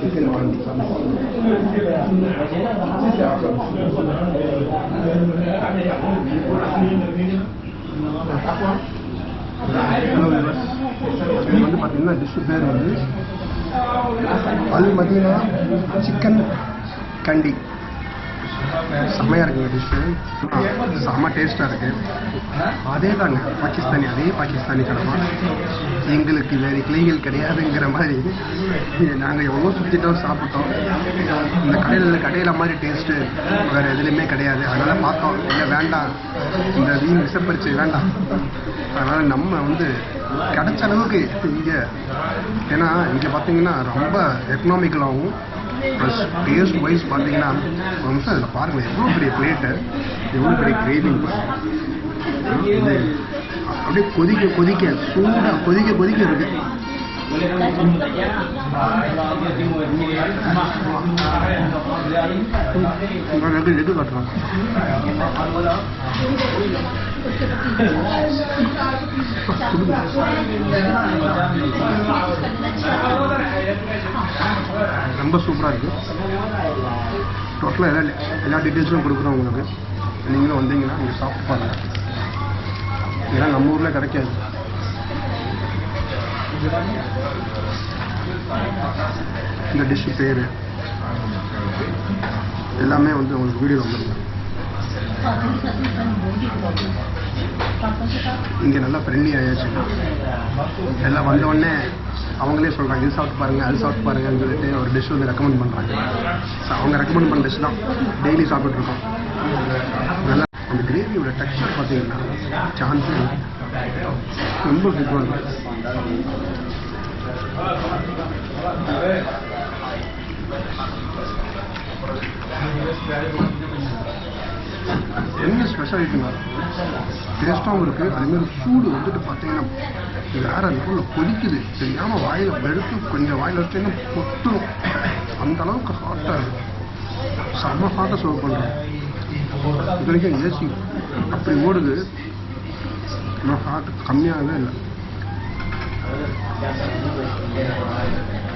chicken mandi. இது வந்து பார்த்தீங்கன்னா டிஷ் பேர் வந்து அல் மதீனா சிக்கன் கண்டி. செம்மையாக இருக்குங்க டிஷ்ஷு, செம்ம டேஸ்ட்டாக இருக்குது. அதே தாங்க பாகிஸ்தானி, அதே பாகிஸ்தானி கடமா எங்களுக்கு வேறு கிளைகள் கிடையாதுங்கிற மாதிரி நாங்கள் எவ்வளோ சுற்றிட்டோம் சாப்பிட்டோம். இந்த கடையில் மாதிரி டேஸ்ட்டு வேறு எதுலேயுமே கிடையாது. அதனால் பார்த்தோம், இல்லை வேண்டாம், இந்த வீண் விசப்பரிச்சு வேண்டாம். அதனால் நம்ம வந்து கிடைச்ச அளவுக்கு இங்கே, ஏன்னா இங்கே பார்த்தீங்கன்னா ரொம்ப எக்கனாமிக்கலாகவும் ப்ளஸ் டேஸ்ட் வைஸ் பார்த்தீங்கன்னா ஒரு நிமிஷம் அதில் பாருங்கள், எவ்வளோ பெரிய பிளேட்டு, எவ்வளோ பெரிய கிரேவிங். இது அப்படியே கொதிக்க சூடாக கொதிக்க இருக்குது. எது காட்டுறாங்க ரொம்ப சூப்பராக இருக்குது. டோட்டலாக எல்லா டீட்டெயில்ஸும் கொடுக்குறோம் உங்களுக்கு. நீங்களும் வந்தீங்கன்னா நீங்கள் சாப்பிட்டு பாருங்கள். இதெல்லாம் நம்ம ஊரில் கிடைக்காது. இந்த டிஷ்ஷு பேர் எல்லாமே வந்து உங்களுக்கு வீடியோ வந்துருங்க. இங்கே நல்லா ஃப்ரெண்ட்லி ஆயாச்சு. எல்லாம் வந்தோடனே அவங்களே சொல்கிறாங்க, இது சாப்பிட்டு பாருங்கள், அது சாப்பிட்டு பாருங்கன்னு சொல்லிட்டு ஒரு டிஷ் வந்து ரெக்கமெண்ட் பண்ணுறாங்க. ஸோ அவங்க ரெக்கமெண்ட் பண்ண டிஷ் தான் டெய்லி சாப்பிட்ருக்கோம். நல்லா அந்த கிரேவியோட டெக்ஸ்சர் பார்த்தீங்கன்னா சான்ஸ் ரொம்ப சூப்பராக இருக்கும். என்ன ஸ்பெஷாலிட்டினா டேஸ்ட்டாகவும் இருக்குது. அதேமாதிரி சூடு வந்துட்டு பார்த்தீங்கன்னா வேறு லெவலில் கொதிக்குது. தெரியாமல் வாயில் எடுத்து கொஞ்சம் வாயில் வச்சீங்கன்னா பொட்டுரும். அந்த அளவுக்கு ஹாட்டாக இருக்குது. செம்ம ஹாட்டாக சர்வ் பண்ணுறோம். இது வரைக்கும் ஏசி அப்படி ஓடுது, ஆனால் ஹாட் கம்மியாகவே இல்லை.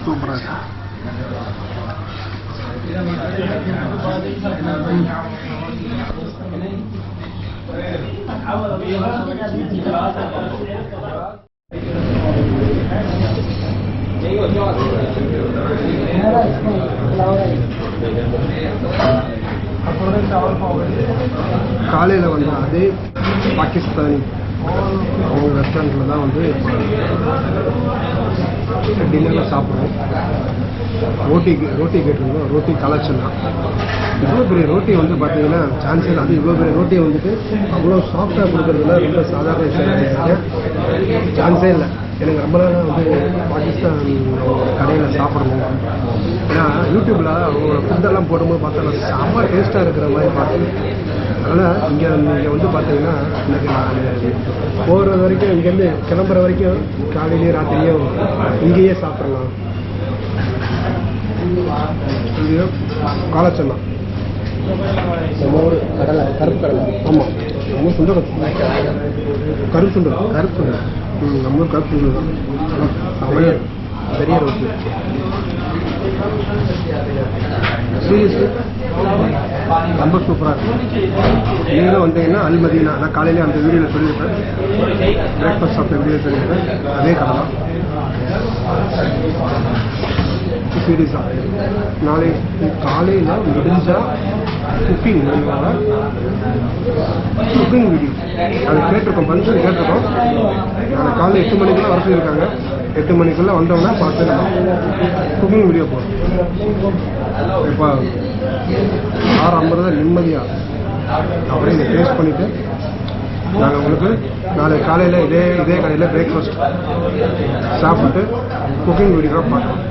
சூப்பராக இருக்கு. காலையில் வந்து அதே பாகிஸ்தானி அவங்க ரெஸ்டாரண்ட்டில் தான் வந்து டின்னரில் சாப்பிட்றோம். ரோட்டி கேட்டிருந்தோம். ரோட்டி கலெக்ஷன் தான். இவ்வளோ பெரிய ரோட்டி வந்து பார்த்தீங்கன்னா சான்ஸே இல்லை. அது இவ்வளோ பெரிய ரோட்டியை வந்துட்டு அவ்வளோ சாஃப்டாக கொடுக்குறதுல ரொம்ப சாதாரண விஷயம், சான்ஸே இல்லை. எனக்கு ரொம்ப நாளாக வந்து பாகிஸ்தான் கடையில் சாப்பிடணும். ஏன்னா யூடியூப்பில் அவங்களோட ஃபுட்டெல்லாம் போடும்போது பார்த்தா செம்ம டேஸ்ட்டாக இருக்கிற மாதிரி பார்த்தேன். அதனால் இங்கே வந்து பார்த்தீங்கன்னா எனக்கு நான் போகிறது வரைக்கும் இங்கேருந்து கிளம்புற வரைக்கும் காலையிலேயும் ராத்திரியும் இங்கேயே சாப்பிட்றலாம். இது காலச்செல்லாம் நம்ம ஊர் கடலை, கருப்பு கடலை. ஆமாம், நம்ம சுண்டல் கருப்பு சுண்டல். நம்ம ஊர் கருப்பு சுண்டல் தான். பெரிய ரோட்டி சீரியஸ்லி ரொம்ப சூப்பராக இருக்கும். நீங்களும் வந்தீங்கன்னா அல் மதீனா, நான் காலையிலே அந்த வீடியோவில் சொல்லியிருப்பேன், பிரேக்ஃபாஸ்ட் சாப்பிட்ட வீடியோ சொல்லியிருப்பேன். அதே கடை தான். சீரியஸாக நாளைக்கு காலையில் முடிஞ்சால் குக்கிங் வீடியோ அதை கேட்டிருக்கோம், ஃபங்க்ஷன் கேட்டிருக்கோம். நாளைக்கு காலையில் 8 மணிக்கெல்லாம் வர சொல்லியிருக்காங்க. 8 மணிக்குள்ளே வந்தோம்னா பார்த்து குக்கிங் வீடியோ போகிறோம். இப்போ 6:50 நிம்மதியாக அப்படியே இதை டேஸ்ட் பண்ணிவிட்டு நாங்கள் உங்களுக்கு நாளைக்கு காலையில் இதே கடையில் பிரேக்ஃபாஸ்ட் சாப்பிட்டு குக்கிங் வீடியோவாக பார்க்கலாம்.